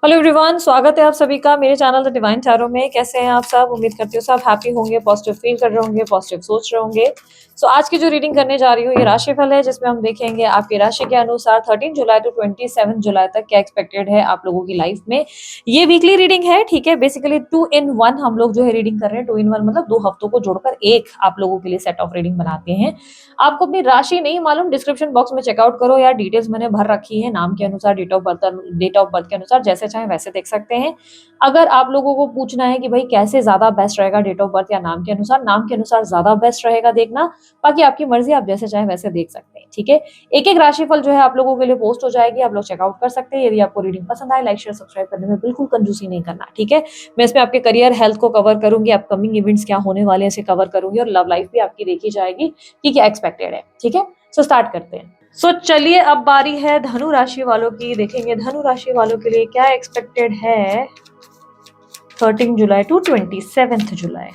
Hello everyone, स्वागत है आप सभी का मेरे चैनल द डिवाइन टैरो में। कैसे हैं आप सब? उम्मीद करती हूँ सब हैप्पी होंगे, पॉजिटिव फील कर रहे होंगे, पॉजिटिव सोच रहे होंगे। सो आज की जो रीडिंग करने जा रही हूँ ये राशिफल है, जिसमें हम देखेंगे आपकी राशि के अनुसार 13 जुलाई टू 27 जुलाई तक क्या एक्सपेक्टेड है आप लोगों की लाइफ में। ये वीकली रीडिंग है, ठीक है। बेसिकली 2 in 1 हम लोग जो है रीडिंग कर रहे हैं। 2 in 1 मतलब 2 हफ्तों को जोड़कर एक आप लोगों के लिए सेट ऑफ रीडिंग बनाते हैं। आपको अपनी राशि नहीं मालूम, डिस्क्रिप्शन बॉक्स में चेकआउट करो, या डिटेल्स मैंने भर रखी है नाम के अनुसार, डेट ऑफ बर्थ के अनुसार, जैसे चाहे वैसे देख सकते हैं। अगर आप लोगों को पूछना है कि भाई कैसे ज्यादा बेस्ट रहेगा, डेट ऑफ बर्थ या नाम के अनुसार ज्यादा बेस्ट रहेगा देखना। बाकी आपकी मर्जी, आप जैसे चाहे वैसे देख सकते हैं, ठीक है। एक एक राशिफल जो है आप लोगों के लिए पोस्ट हो जाएगी, आप लोग चेकआउट कर सकते हैं। यदि आपको रीडिंग पसंद आए, लाइक शेयर सब्सक्राइब करने में बिल्कुल कंजूसी नहीं करना, ठीक है। मैं इसमें आपके करियर, हेल्थ को कवर करूंगी, अपकमिंग इवेंट्स क्या होने वाले हैं इसे कवर करूंगी, और लव लाइफ भी आपकी देखी जाएगी कि क्या एक्सपेक्टेड है, ठीक है। सो स्टार्ट करते हैं। चलिए, अब बारी है धनु राशि वालों की। देखेंगे धनु राशि वालों के लिए क्या एक्सपेक्टेड है 13 जुलाई टू 27 जुलाई।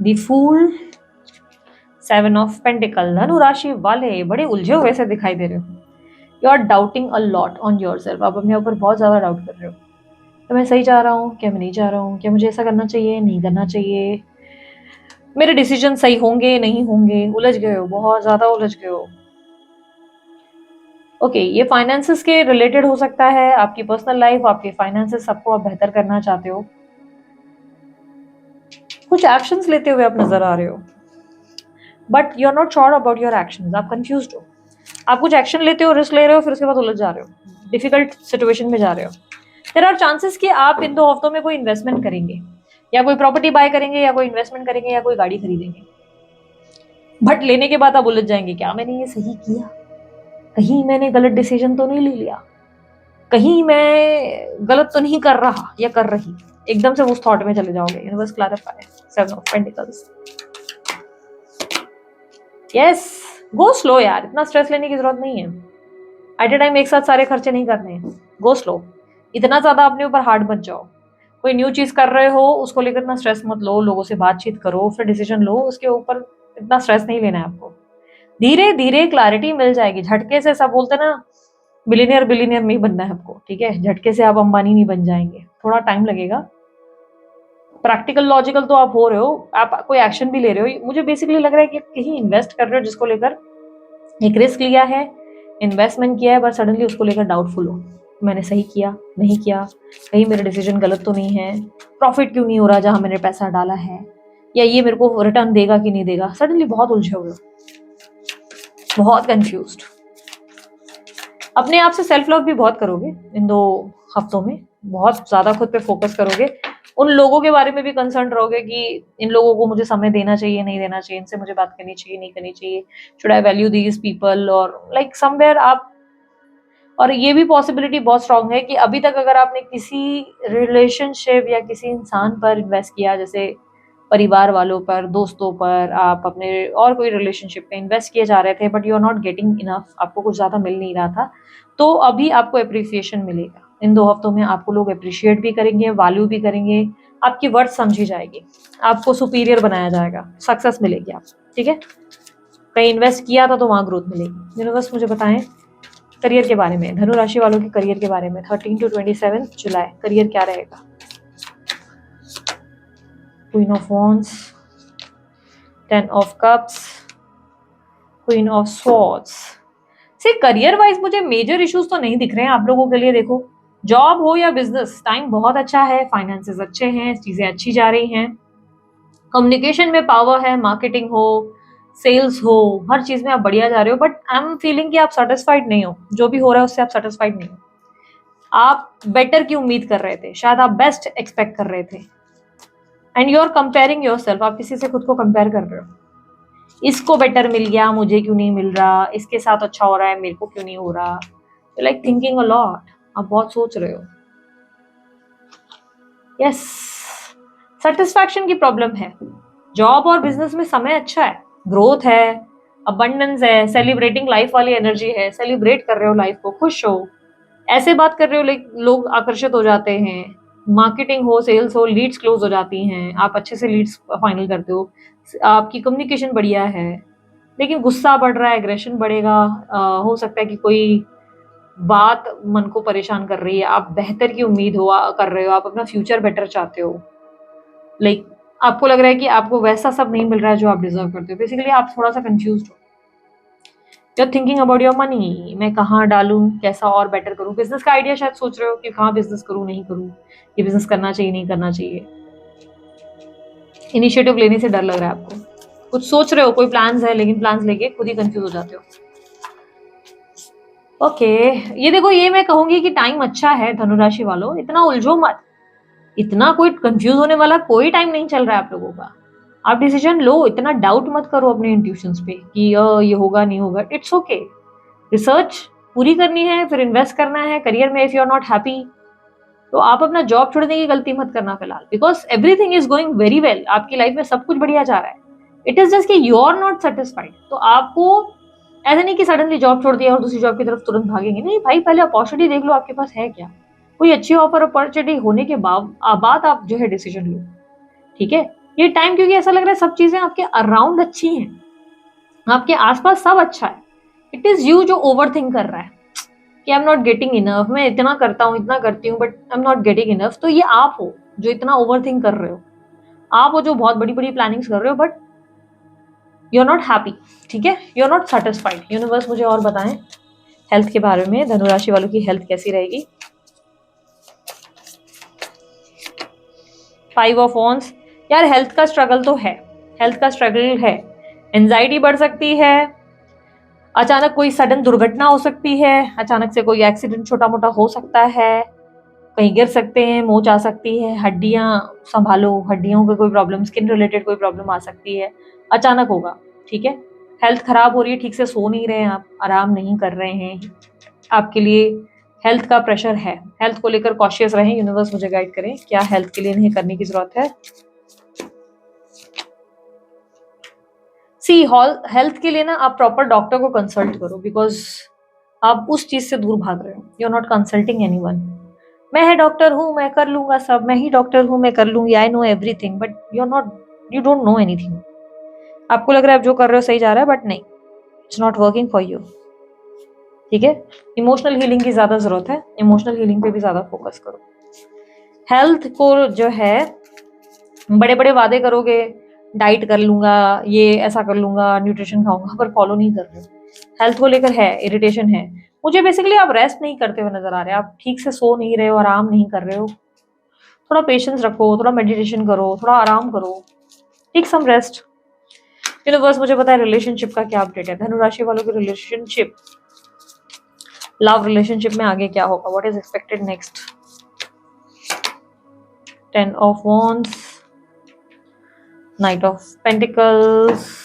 The fool, 7 of pentacle. धनु राशि वाले बड़े उलझे हुए से दिखाई दे रहे हो। You are doubting a lot on your self. आप अपने ऊपर बहुत ज्यादा डाउट कर रहे हो। क्या मैं सही जा रहा हूँ, क्या मैं नहीं जा रहा हूँ, क्या मुझे ऐसा करना चाहिए, नहीं करना चाहिए, मेरे डिसीजन सही होंगे नहीं होंगे। उलझ गए हो, बहुत ज्यादा उलझ गए हो। ओके, ये फाइनेंसेस के रिलेटेड हो सकता है। आपकी पर्सनल लाइफ, आपके फाइनेंसेस, सबको आप बेहतर करना चाहते हो। कुछ एक्शंस लेते हुए आप नजर आ रहे हो, but you are not sure about your actions. आप कंफ्यूज्ड हो। आप कुछ एक्शन लेते हो, रिस्क ले रहे हो, फिर उसके बाद उलझ जा रहे हो, डिफिकल्ट सिचुएशन में जा रहे हो। देयर आर चांसेस कि आप इन 2 हफ्तों में कोई इन्वेस्टमेंट करेंगे, या कोई प्रॉपर्टी बाय करेंगे, या कोई इन्वेस्टमेंट करेंगे, या कोई गाड़ी खरीदेंगे। बट लेने के बाद आप उलझ जाएंगे, क्या मैंने ये सही किया, कहीं मैंने गलत डिसीजन तो नहीं ले लिया, कहीं मैं गलत तो नहीं कर रहा या कर रही। एकदम से उस थॉट में चले जाओगे। Universe clarify. 7 of pentacles. Yes, go slow यार, इतना स्ट्रेस लेने की जरूरत नहीं है। एट ए टाइम एक साथ सारे खर्चे नहीं करने हैं। Go slow. इतना ज्यादा अपने ऊपर हार्ड मत जाओ। कोई न्यू चीज कर रहे हो, उसको लेकर इतना स्ट्रेस मत लो। लोगों से बातचीत करो, फिर डिसीजन लो, उसके ऊपर इतना स्ट्रेस नहीं लेना है आपको। धीरे धीरे क्लैरिटी मिल जाएगी। झटके से, सब बोलते ना, बिलीनियर बिलीनियर नहीं बनना है आपको, ठीक है। झटके से आप अंबानी नहीं बन जाएंगे, थोड़ा टाइम लगेगा। प्रैक्टिकल लॉजिकल तो आप हो रहे हो, आप कोई एक्शन भी ले रहे हो। मुझे बेसिकली लग रहा है कि कहीं इन्वेस्ट कर रहे हो जिसको लेकर एक रिस्क लिया है, इन्वेस्टमेंट किया है, बट सडनली उसको लेकर डाउटफुल हो। मैंने सही किया, नहीं किया, कहीं मेरा डिसीजन गलत तो नहीं है, प्रॉफिट क्यों नहीं हो रहा जहां मैंने पैसा डाला है, या ये मेरे को रिटर्न देगा कि नहीं देगा। सडनली बहुत उलझे हुए हो, बहुत कंफ्यूज्ड। अपने आप से सेल्फ लव भी बहुत करोगे इन 2 हफ्तों में। बहुत ज्यादा खुद पे फोकस करोगे। उन लोगों के बारे में भी कंसर्न रहोगे कि इन लोगों को मुझे समय देना चाहिए, नहीं देना चाहिए, इनसे मुझे बात करनी चाहिए, नहीं करनी चाहिए, should I value these people, और लाइक समवेयर आप। और ये भी पॉसिबिलिटी बहुत स्ट्रांग है कि अभी तक अगर आपने किसी रिलेशनशिप या किसी इंसान पर इन्वेस्ट किया, जैसे परिवार वालों पर, दोस्तों पर, आप अपने और कोई रिलेशनशिप पे इन्वेस्ट किए जा रहे थे, but you are not getting enough, आपको कुछ ज्यादा मिल नहीं रहा था, तो अभी आपको अप्रिसिएशन मिलेगा। इन 2 हफ्तों में आपको लोग अप्रिशिएट भी करेंगे, वैल्यू भी करेंगे, आपकी वर्थ समझी जाएगी, आपको सुपीरियर बनाया जाएगा, सक्सेस मिलेगी आप, ठीक है। कहीं इन्वेस्ट किया था तो वहां ग्रोथ मिलेगी। यूनिवर्स मुझे बताएं करियर के बारे में, धनु राशि वालों के करियर के बारे में 13 टू 27 जुलाई करियर क्या रहेगा। Queen of wands, 10 of cups, queen of swords. से करियर वाइज मुझे मेजर इश्यूज तो नहीं दिख रहे हैं आप लोगों के लिए। देखो, जॉब हो या बिजनेस, टाइम बहुत अच्छा है, फाइनेंसेस अच्छे हैं, चीजें अच्छी जा रही हैं, कम्युनिकेशन में पावर है, मार्केटिंग हो, सेल्स हो, हर चीज में आप बढ़िया जा रहे हो। बट आई एम फीलिंग कि आप सेटिस्फाइड नहीं हो, जो भी हो रहा है उससे आप सेटिस्फाइड नहीं हो। आप बेटर की उम्मीद कर रहे थे, शायद आप बेस्ट एक्सपेक्ट कर रहे थे, and you are comparing your self. आप किसी से खुद को कंपेयर कर रहे हो, इसको बेटर मिल गया, मुझे क्यों नहीं मिल रहा, इसके साथ अच्छा हो रहा है, मेरे को क्यों नहीं हो रहा। लाइक थिंकिंग अ लॉट, आप बहुत सोच रहे हो। यस, सेटिस्फैक्शन की प्रॉब्लम है। जॉब और बिजनेस में समय अच्छा है, ग्रोथ है, अबंडेंस है, सेलिब्रेटिंग लाइफ वाली एनर्जी है, सेलिब्रेट कर रहे हो लाइफ को, खुश हो, ऐसे बात कर रहे हो, लाइक लोग आकर्षित हो जाते हैं। मार्केटिंग हो, सेल्स हो, लीड्स क्लोज हो जाती हैं, आप अच्छे से लीड्स फाइनल करते हो, आपकी कम्युनिकेशन बढ़िया है। लेकिन गुस्सा बढ़ रहा है, एग्रेशन बढ़ेगा, हो सकता है कि कोई बात मन को परेशान कर रही है, आप बेहतर की उम्मीद कर रहे हो, आप अपना फ्यूचर बेटर चाहते हो, लाइक आपको लग रहा है कि आपको वैसा सब नहीं मिल रहा है जो आप डिजर्व करते हो। बेसिकली आप थोड़ा सा कंफ्यूज हो। You are thinking about your money, मैं कहाँ डालूं, कैसा और बेटर करूं। बिजनेस का आइडिया शायद सोच रहे हो कि कहाँ बिजनेस करूं, नहीं करूं, ये बिजनेस करना चाहिए, नहीं करना चाहिए। इनिशिएटिव लेने से डर लग रहा है आपको, कुछ सोच रहे हो, कोई प्लान्स है, लेकिन प्लान्स लेके खुद ही कंफ्यूज हो जाते हो। ओके, ये देखो, ये मैं कहूंगी कि टाइम अच्छा है धनुराशि वालों, इतना उलझो मत, इतना कोई कंफ्यूज होने वाला कोई टाइम नहीं चल रहा है आप लोगों का। आप डिसीजन लो, इतना डाउट मत करो अपने इंट्यूशंस पे कि ये होगा नहीं होगा। इट्स ओके, रिसर्च पूरी करनी है, फिर इन्वेस्ट करना है करियर में। If you are not happy तो आप अपना जॉब छोड़ने की गलती मत करना फिलहाल, because everything is going very well, आपकी लाइफ में सब कुछ बढ़िया जा रहा है। इट इज जस्ट कि यू आर नॉट सेटिस्फाइड। तो आपको ऐसा नहीं कि सडनली जॉब छोड़ दिया और दूसरी जॉब की तरफ तुरंत भागेंगे, नहीं भाई, पहले अपॉर्चुनिटी देख लो आपके पास है क्या। कोई अच्छी ऑफर अपॉर्चुनिटी होने के बाद आप जो है डिसीजन लो, ठीक है। ये टाइम क्योंकि ऐसा लग रहा है सब चीजें आपके अराउंड अच्छी हैं, आपके आसपास सब अच्छा है। इट इज यू जो ओवर थिंक कर रहा है कि I am not getting enough, मैं इतना करता हूँ, इतना करती हूँ, but I am not getting enough. तो ये आप हो जो इतना ओवर थिंक कर रहे हो, आप हो जो बहुत बड़ी बड़ी प्लानिंग्स कर रहे हो, but you are not happy, ठीक है, you are not satisfied. Universe मुझे और बताएं हेल्थ के बारे में, धनुराशि वालों की हेल्थ कैसी रहेगी। 5 ऑफ वॉन्ड्स, यार हेल्थ का स्ट्रगल तो है, हेल्थ का स्ट्रगल है, एंजाइटी बढ़ सकती है, अचानक कोई सडन दुर्घटना हो सकती है, अचानक से कोई एक्सीडेंट छोटा मोटा हो सकता है, कहीं गिर सकते हैं, मोच आ सकती है, हड्डियां संभालो, हड्डियों का कोई प्रॉब्लम, स्किन रिलेटेड कोई प्रॉब्लम आ सकती है, अचानक होगा, ठीक है। हेल्थ खराब हो रही है, ठीक से सो नहीं रहे हैं आप, आराम नहीं कर रहे हैं, आपके लिए हेल्थ का प्रेशर है। हेल्थ को लेकर कॉशियस रहें, यूनिवर्स मुझे गाइड करें क्या हेल्थ के लिए नहीं करने की जरूरत है। सी हेल्थ के लिए ना आप प्रॉपर डॉक्टर को कंसल्ट करो, बिकॉज आप उस चीज से दूर भाग रहे हो, you are not consulting anyone. मैं है डॉक्टर हूँ, मैं कर लूंगा सब, मैं ही डॉक्टर हूँ, मैं कर लूंगी, I know everything, but you are not, you don't know anything. आपको लग रहा है आप जो कर रहे हो सही जा रहा है, बट नहीं, it's not working for you, ठीक है। इमोशनल हीलिंग की ज्यादा जरूरत है, इमोशनल हीलिंग पे भी ज्यादा फोकस करो। हेल्थ को जो है बड़े बड़े वादे करोगे, डाइट कर लूंगा, ये ऐसा कर लूंगा, न्यूट्रिशन खाऊंगा, पर फॉलो नहीं कर रहे हो। हेल्थ को लेकर है इरिटेशन है मुझे, बेसिकली आप रेस्ट नहीं करते हुए नजर आ रहे हैं, आप ठीक से सो नहीं रहे हो, आराम नहीं कर रहे हो। थोड़ा पेशेंस रखो, थोड़ा मेडिटेशन करो, थोड़ा आराम करो, टेक सम रेस्ट। यूनिवर्स मुझे पता है रिलेशनशिप का क्या अपडेट है, धनुराशि वालों की रिलेशनशिप, लव रिलेशनशिप में आगे क्या होगा, what is expected next. 10 of wands, knight of pentacles.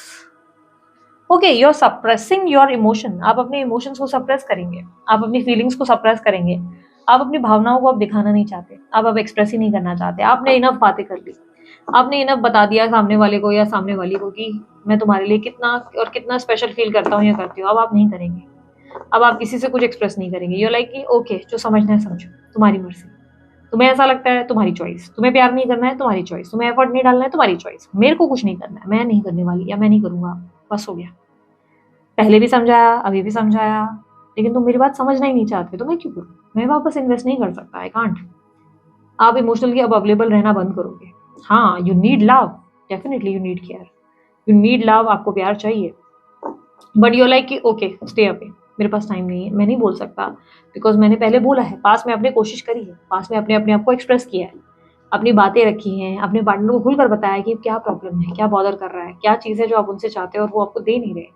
Okay, you are suppressing your emotion, आप अपने इमोशंस को सप्रेस करेंगे, आप अपनी फीलिंग्स को सप्रेस करेंगे, आप अपनी भावनाओं को आप दिखाना नहीं चाहते, आप अब एक्सप्रेस ही नहीं करना चाहते। आपने इनफ बातें कर ली, आपने इनफ बता दिया सामने वाले को या सामने वाली को कि मैं तुम्हारे लिए कितना और कितना स्पेशल फील करता हूँ या करती हूँ। अब आप नहीं करेंगे, अब आप किसी से कुछ एक्सप्रेस नहीं करेंगे। यू लाइक कि ओके, जो समझना है समझो, तुम्हारी मर्जी, तुम्हें ऐसा लगता है तुम्हारी चॉइस, तुम्हें प्यार नहीं करना है तुम्हारी चॉइस, तुम्हें एफर्ट नहीं डालना है तुम्हारी चॉइस, मेरे को कुछ नहीं करना है, मैं नहीं करने वाली या मैं नहीं करूंगा, बस हो गया। पहले भी समझाया, अभी भी समझाया, लेकिन तुम मेरी बात समझना ही नहीं चाहते, तो मैं क्यों करूँ, मैं वापस इन्वेस्ट नहीं कर सकता, आई कांट। आप इमोशनली अब अवेलेबल रहना बंद करोगे। हाँ, you need love, definitely you need care, you need love, आपको प्यार चाहिए, बट यू लाइक कि ओके स्टे अवे, मेरे पास टाइम नहीं है, मैं नहीं बोल सकता, बिकॉज मैंने पहले बोला है, पास में अपने कोशिश करी है, पास में अपने अपने आप को एक्सप्रेस किया है, अपनी बातें रखी हैं, अपने पार्टनर को खुलकर बताया कि क्या प्रॉब्लम है, क्या बॉदर कर रहा है, क्या चीज़ है जो आप उनसे चाहते हो और वो आपको दे नहीं रहे।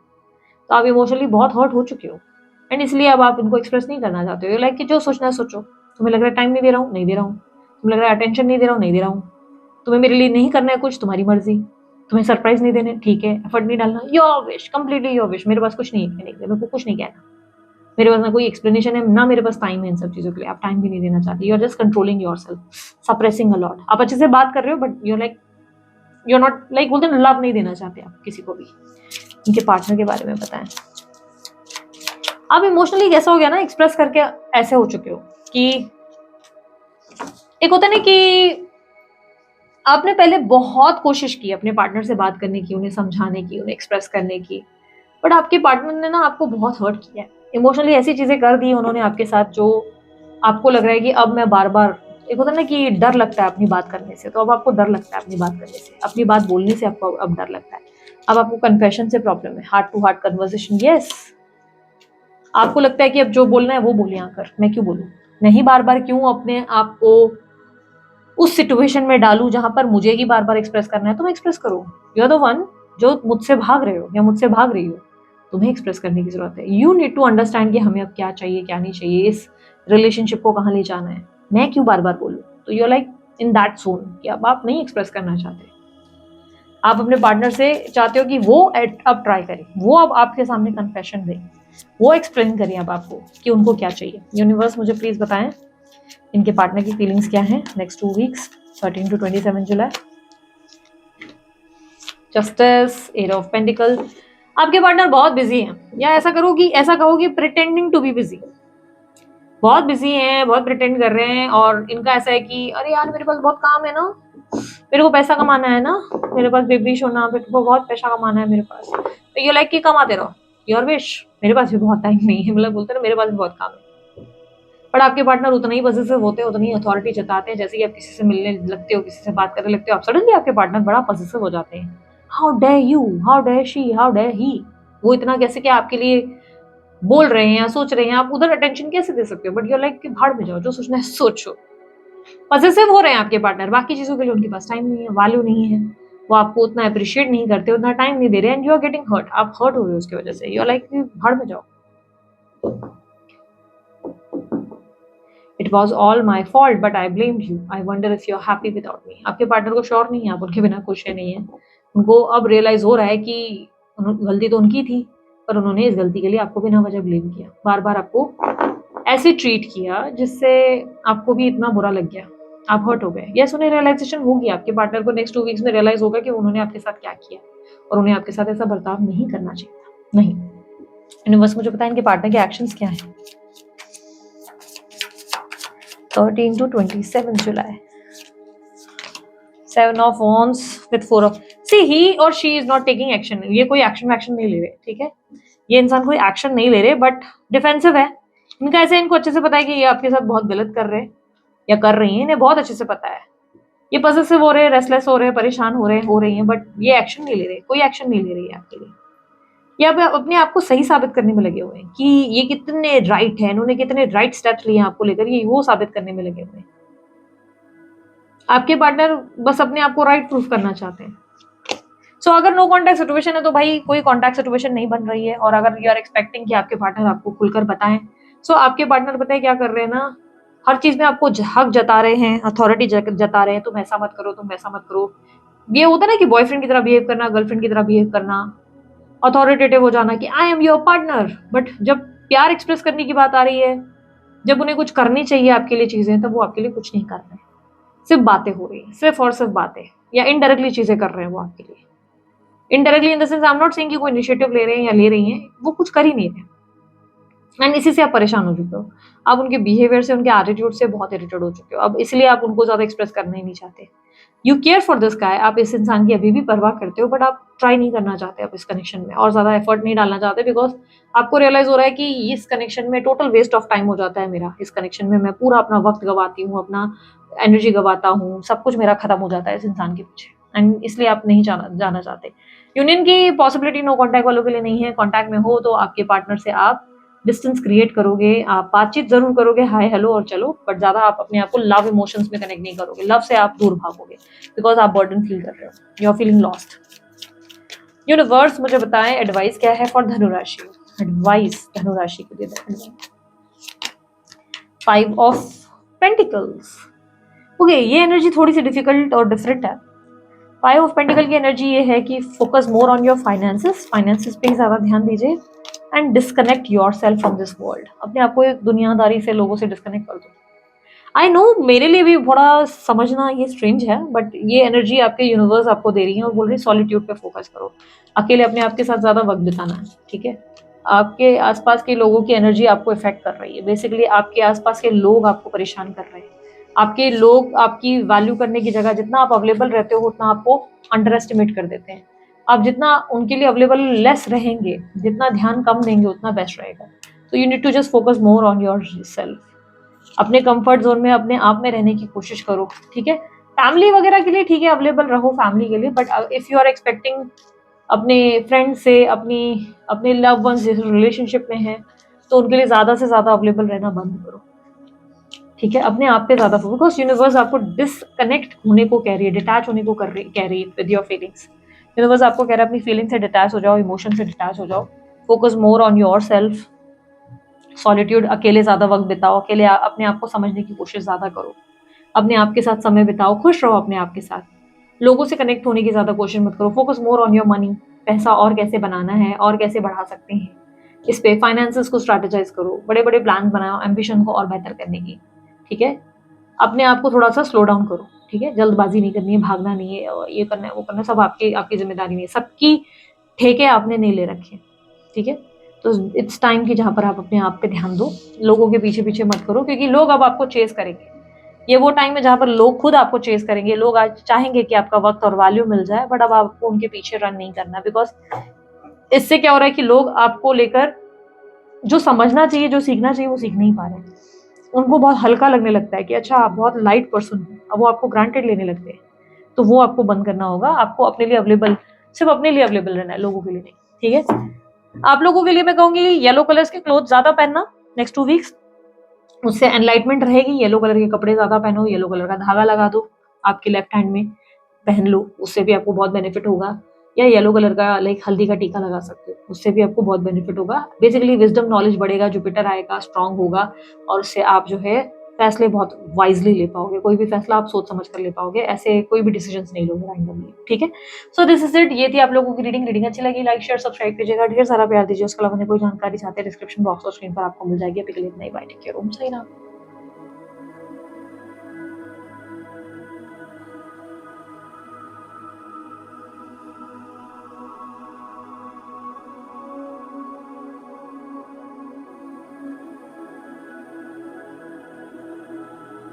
तो आप इमोशनली बहुत हर्ट हो चुके हो, एंड इसलिए अब आप इनको एक्सप्रेस नहीं करना चाहते हो। लाइक कि जो सोचना है सोचो, तुम्हें लग रहा है टाइम नहीं दे रहा हूँ, नहीं दे रहा हूँ, तुम्हें लग रहा है अटेंशन नहीं दे रहा हूँ, नहीं दे रहा हूँ, तुम्हें मेरे लिए नहीं करना है कुछ, तुम्हारी मर्जी, तुम्हें सरप्राइज नहीं देने, ठीक है, एफर्ट नहीं डालना, your wish, completely your wish, मेरे पास कुछ नहीं है कहने के लिए, मेरे को कुछ नहीं कहना, मेरे पास ना कोई एक्सप्लेनेशन है, ना मेरे पास टाइम है इन सब चीज़ों के लिए, आप टाइम भी नहीं देना चाहते, you are just controlling your self, suppressing a lot. आप अच्छे से बात कर रहे हो, but you're like, you are not like, बोलते हैं लव नहीं देना चाहते आप किसी को भी। इनके पार्टनर के बारे में बताएं, आप इमोशनली कैसा हो गया ना, एक्सप्रेस करके ऐसे हो चुके हो कि एक होता है ना कि आपने पहले बहुत कोशिश की अपने पार्टनर से बात करने की, उन्हें समझाने की, उन्हें एक्सप्रेस करने की, बट आपके पार्टनर ने ना आपको बहुत हर्ट किया है, इमोशनली ऐसी चीजें कर दी उन्होंने आपके साथ जो आपको लग रहा है कि अब मैं बार बार, एक होता है ना कि डर लगता है अपनी बात करने से, तो अब आपको डर लगता है अपनी बात करने से, अपनी बात बोलने से आपको अब डर लगता है। अब आपको कन्फेशन से प्रॉब्लम है, heart to heart conversation, yes. आपको लगता है कि अब जो बोलना है वो बोलिए आकर, मैं क्यों बोलूं, मैं ही बार बार क्यों अपने आप को उस सिचुएशन में डालूं जहां पर मुझे ही बार बार एक्सप्रेस करना है। तो मैं एक्सप्रेस करूं, यू आर द वन जो मुझसे भाग रहे हो या मुझसे भाग रही हो, तुम्हें एक्सप्रेस करने की जरूरत है। यू नीड टू अंडरस्टैंड कि हमें अब क्या चाहिए क्या नहीं चाहिए, इस रिलेशनशिप को कहाँ ले जाना है, मैं क्यों बार बार बोलूं। तो you are like in that zone कि अब आप नहीं एक्सप्रेस करना चाहते, आप अपने पार्टनर से चाहते हो कि वो अब ट्राई करे, वो अब आपके सामने कन्फेशन दे, वो एक्सप्लेन करें अब आपको कि उनको क्या चाहिए। यूनिवर्स मुझे प्लीज बताएं इनके पार्टनर की फीलिंग्स क्या हैं next 2 weeks 13 to 27 July. Justice, eight of pentacle, आपके पार्टनर बहुत बिजी हैं, या ऐसा कहो कि प्रिटेंडिंग टू बी बिजी, बहुत बिजी हैं, बहुत प्रिटेंड कर रहे हैं। और इनका ऐसा है कि अरे यार मेरे पास बहुत काम है ना, मेरे को पैसा कमाना है ना, मेरे पास बेबी होना, मेरे को बहुत पैसा कमाना है मेरे पास, तो ये लाइक कि कमाते रहो, योर विश, मेरे पास भी बहुत टाइम नहीं है, मतलब बोलते ना मेरे पास भी बहुत काम है। पर आपके पार्टनर उतना ही पॉजिटिव होते हैं, उतनी अथॉरिटी जताते हैं, जैसे कि आप किसी से मिलने लगते हो, किसी से बात करने लगते हो, आप सडनली आपके पार्टनर बड़ा पॉजिटिव हो जाते हैं। How dare you, how dare she, how dare he, वो इतना कैसे क्या आपके लिए बोल रहे हैं या सोच रहे हैं, आप उधर अटेंशन कैसे दे सकते हो। बट यू लाइक कि भाड़ में जाओ, जो सोचना है सोचो। पॉजिटिव हो रहे हैं आपके पार्टनर, बाकी चीजों के लिए उनके पास टाइम नहीं है, वैल्यू नहीं है, वो आपको उतना अप्रिशिएट नहीं करते, उतना टाइम नहीं दे रहे, and you are getting hurt, आप हर्ट हो रहे हो उसकी वजह से। यू आर लाइक भाड़ में जाओ, it was all my fault but I blamed you, I wonder if you are happy without me. आपके पार्टनर को श्योर नहीं है आप उनके बिना खुश है नहीं है, उनको अब रियलाइज हो रहा है कि गलती तो उनकी थी, पर उन्होंने इस गलती के लिए आपको बिना वजह ब्लेम किया, बार बार आपको ऐसे ट्रीट किया जिससे आपको भी इतना बुरा लग गया, आप हर्ट हो गए। यस, उन्हें रियलाइजेशन होगी, आपके पार्टनर को नेक्स्ट 2 वीक्स में रियलाइज होगा कि उन्होंने आपके साथ क्या किया, और उन्हें आपके साथ ऐसा बर्ताव नहीं करना चाहिए। नहीं, यूनिवर्स मुझे पता है इनके पार्टनर के एक्शंस क्या हैं। 13 to 27 July, 7 of Wands with 4 of, see he or she is not taking action, ये कोई एक्शन नहीं ले रहे, ठीक है, ये इंसान कोई एक्शन नहीं ले रहे, बट डिफेंसिव है। इनका ऐसे, इनको अच्छे से पता है कि ये आपके साथ बहुत गलत कर रहे हैं या कर रही हैं, इन्हें बहुत अच्छे से पता है। ये पॉसेसिव हो रहे हैं, रेस्टलेस हो रहे हैं, परेशान हो रही हैं, बट ये एक्शन नहीं ले रहे, कोई एक्शन नहीं ले रही है आपके लिए। ये आप अपने आप को सही साबित करने में लगे हुए हैं कि ये कितने राइट है, इन्होंने कितने राइट स्टेप्स लिए आपको लेकर, ये वो साबित करने में लगे हुए हैं। आपके पार्टनर बस अपने आप को राइट प्रूफ करना चाहते हैं। सो अगर नो कॉन्टैक्ट सिचुएशन है तो भाई कोई कॉन्टैक्ट सिचुएशन नहीं बन रही है, और अगर यू आर एक्सपेक्टिंग कि आपके पार्टनर आपको खुलकर बताएं, सो आपके पार्टनर पता है क्या कर रहे हैं ना, हर चीज में आपको हक जता रहे हैं, अथॉरिटी जता रहे हैं, तुम ऐसा मत करो, तुम ऐसा मत करो। ये होता है ना कि बॉयफ्रेंड की तरह बिहेव करना, गर्लफ्रेंड की तरह बिहेव करना, अथॉरिटेटिव हो जाना कि I am your partner. But जब प्यार एक्सप्रेस करने की बात आ रही है, जब उन्हें कुछ करनी चाहिए आपके लिए चीजें, तब वो आपके लिए कुछ नहीं कर रहे हैं, सिर्फ बातें हो रही है, सिर्फ और सिर्फ बातें, या इनडायरेक्टली चीजें कर रहे हैं वो आपके लिए। Indirectly in the sense I am not saying कि कोई इनिशिएटिव ले रहे हैं या ले रही हैं, वो कुछ कर ही नहीं रहे, एंड इसी से आप परेशान हो चुके हो। आप उनके बिहेवियर से, उनके एटीट्यूड से बहुत इरिटेट हो चुके हो, अब इसलिए आप उनको ज्यादा एक्सप्रेस करना ही नहीं चाहते। You care for this guy, आप इस इंसान की अभी भी परवाह करते हो, बट आप ट्राई नहीं करना चाहते आप इस कनेक्शन में, और ज्यादा एफर्ट नहीं डालना चाहते, बिकॉज आपको रियलाइज हो रहा है कि इस कनेक्शन में टोटल वेस्ट ऑफ टाइम हो जाता है मेरा। इस कनेक्शन में मैं पूरा अपना वक्त गवाती हूँ, अपना एनर्जी गवाता हूँ, सब कुछ मेरा खत्म हो जाता है इस इंसान के पीछे, एंड इसलिए आप नहीं जाना चाहते। यूनियन की पॉसिबिलिटी नो कॉन्टैक्ट वालों के लिए नहीं है। कॉन्टैक्ट में हो तो आपके पार्टनर से आप डिस्टेंस क्रिएट करोगे, आप बातचीत जरूर करोगे, हाय हेलो और चलो, बट ज्यादा आप अपने आप को लव इमोशंस में कनेक्ट नहीं करोगे, लव से आप दूर भागोगे, बिकॉज आप बर्डन फील कर रहे हो, you are feeling lost. Universe मुझे बताएं एडवाइस क्या है फॉर धनुराशि, एडवाइस धनुराशि के लिए। 5 of Pentacles, ओके, ये एनर्जी थोड़ी सी डिफिकल्ट और डिफरेंट है। 5 of Pentacles की एनर्जी ये है कि focus more on your finances पे ज्यादा ध्यान दीजिए, and disconnect your self from this world, अपने आप को दुनियादारी से, लोगों से डिस्कनेक्ट कर दो। आई नो मेरे लिए भी थोड़ा समझना ये स्ट्रेंज है, बट ये एनर्जी आपके यूनिवर्स आपको दे रही है और बोल रही है सॉलिट्यूड पे फोकस करो, अकेले अपने आप के साथ ज्यादा वक्त बिताना है, ठीक है। आपके आसपास के लोगों की एनर्जी आपको इफेक्ट कर रही है, बेसिकली आपके आसपास के लोग आपको परेशान कर रहे हैं, आपके लोग आपकी वैल्यू करने की जगह जितना आप अवेलेबल रहते हो उतना आपको अंडर एस्टिमेट कर देते हैं। आप जितना उनके लिए अवेलेबल लेस रहेंगे, जितना ध्यान कम देंगे, उतना बेस्ट रहेगा। तो you need to just focus more on your self. अपने कंफर्ट जोन में अपने आप में रहने की कोशिश करो. ठीक है, फैमिली वगैरह के लिए ठीक है अवेलेबल रहो फैमिली के लिए, but if you are expecting अपने फ्रेंड से, अपने लव वंस जिस रिलेशनशिप में है, तो उनके लिए ज़्यादा से ज़्यादा अवेलेबल रहना बंद करो. ठीक है, अपने आप पे ज़्यादा फोकस, बिकॉज यूनिवर्स आपको डिसकनेक्ट होने को कह रही है, डिटैच होने को कह रही है विद योर फीलिंग्स. यूनिवर्स आपको कह रहा है अपनी फीलिंग से डिटैच हो जाओ, इमोशन से डिटैच हो जाओ, focus more on your self. Solitude, अकेले ज़्यादा वक्त बिताओ, अकेले अपने आप को समझने की कोशिश ज़्यादा करो, अपने आप के साथ समय बिताओ, खुश रहो अपने आप के साथ. लोगों से कनेक्ट होने की ज़्यादा कोशिश मत करो. Focus more on your money, पैसा और कैसे बनाना है और कैसे बढ़ा सकते हैं, इस पे फाइनेंसेस को स्ट्रैटेजाइज करो, बड़े बड़े प्लान बनाओ एम्बिशन को और बेहतर करने की. ठीक है, अपने आप को थोड़ा सा स्लो डाउन करो. ठीक है, जल्दबाजी नहीं करनी है, भागना नहीं है, और ये करना है वो करना है, सब आपकी आपकी जिम्मेदारी नहीं है, सबकी ठेके आपने नहीं ले रखे. ठीक है, तो इट्स टाइम कि जहाँ पर आप अपने आप पे ध्यान दो, लोगों के पीछे पीछे मत करो, क्योंकि लोग अब आपको चेस करेंगे. ये वो टाइम है जहाँ पर लोग खुद आपको चेस करेंगे. लोग आज चाहेंगे कि आपका वक्त और वैल्यू मिल जाए, बट अब आपको उनके पीछे रन नहीं करना, बिकॉज इससे क्या हो रहा है कि लोग आपको लेकर जो समझना चाहिए, जो सीखना चाहिए, वो सीख नहीं पा रहे हैं. उनको बहुत हल्का लगने लगता है कि अच्छा आप बहुत लाइट पर्सन हो, अब वो आपको ग्रांटेड लेने लगते हैं. तो वो आपको बंद करना होगा. आपको अपने लिए अवेलेबल, सिर्फ अपने लिए अवेलेबल रहना है, लोगों के लिए नहीं. ठीक है, आप लोगों के लिए मैं कहूंगी येलो कलर्स के क्लोथ ज्यादा पहनना नेक्स्ट 2 वीक्स, उससे एनलाइटमेंट रहेगी. येलो कलर के कपड़े ज्यादा पहनो, येलो कलर का धागा लगा दो आपके लेफ्ट हैंड में, पहन लो, उससे भी आपको बहुत बेनिफिट होगा. या येलो कलर का लाइक हल्दी का टीका लगा सकते हो, उससे भी आपको बहुत बेनिफिट होगा. बेसिकली विजडम नॉलेज बढ़ेगा, जुपिटर आएगा, स्ट्रांग होगा, और उससे आप जो है फैसले बहुत वाइजली ले पाओगे. कोई भी फैसला आप सोच समझ कर ले पाओगे, ऐसे कोई भी डिसीजंस नहीं लोगे रैंडमली. ठीक है, सो दिस इज इट. ये थी आप लोगों की रीडिंग अच्छी लगी लाइक शेयर सब्सक्राइब कीजिएगा, ढेर सारा प्यार दीजिए. उसके अलावा कोई जानकारी चाहते हैं डिस्क्रिप्शन बॉक्स और स्क्रीन पर आपको मिल जाएगी. अभी के लिए इतना ही, bye, take care, Om Sai Ram.